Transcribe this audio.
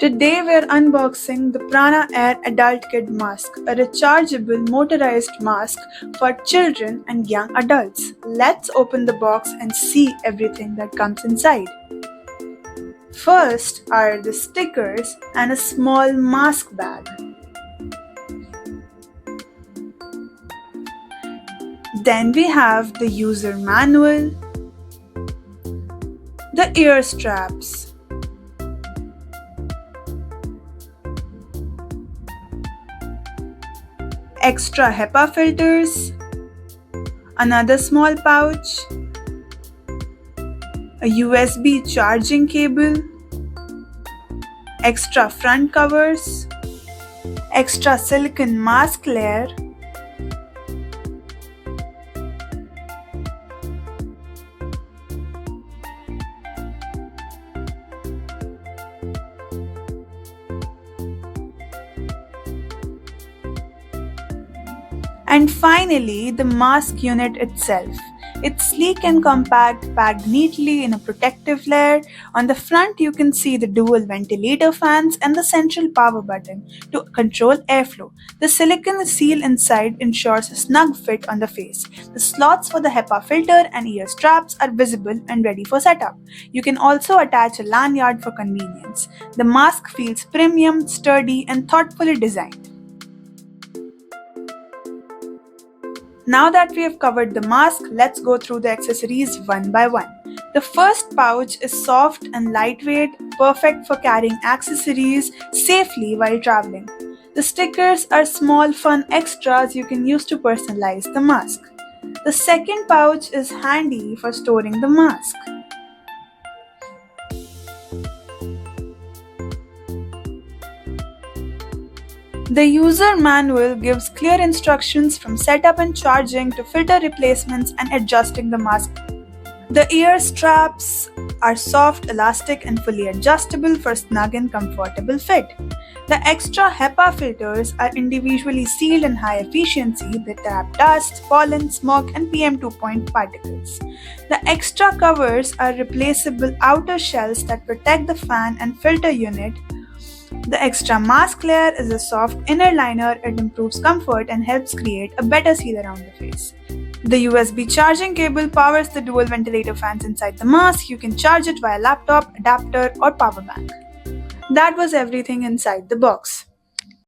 Today we're unboxing the Prana Air Adult Kid Mask, a rechargeable motorized mask for children and young adults. Let's open the box and see everything that comes inside. First are the stickers and a small mask bag. Then we have the user manual, the ear straps, extra HEPA filters, another small pouch, a USB charging cable, extra front covers, extra silicone mask layer, and finally the mask unit itself. It's sleek and compact, packed neatly in a protective layer. On the front you can see the dual ventilator fans and the central power button to control airflow. The silicone seal inside ensures a snug fit on the face. The slots for the HEPA filter and ear straps are visible and ready for setup. You can also attach a lanyard for convenience. The mask feels premium, sturdy and thoughtfully designed. Now that we have covered the mask, let's go through the accessories one by one. The first pouch is soft and lightweight, perfect for carrying accessories safely while traveling. The stickers are small fun extras you can use to personalize the mask. The second pouch is handy for storing the mask. The user manual gives clear instructions from setup and charging to filter replacements and adjusting the mask. The ear straps are soft, elastic and fully adjustable for snug and comfortable fit. The extra HEPA filters are individually sealed and high efficiency. They trap dust, pollen, smoke and PM2.5 particles. The extra covers are replaceable outer shells that protect the fan and filter unit. The extra mask layer is a soft inner liner. It improves comfort and helps create a better seal around the face. The USB charging cable powers the dual ventilator fans inside the mask. You can charge it via laptop, adapter or power bank. That was everything inside the box.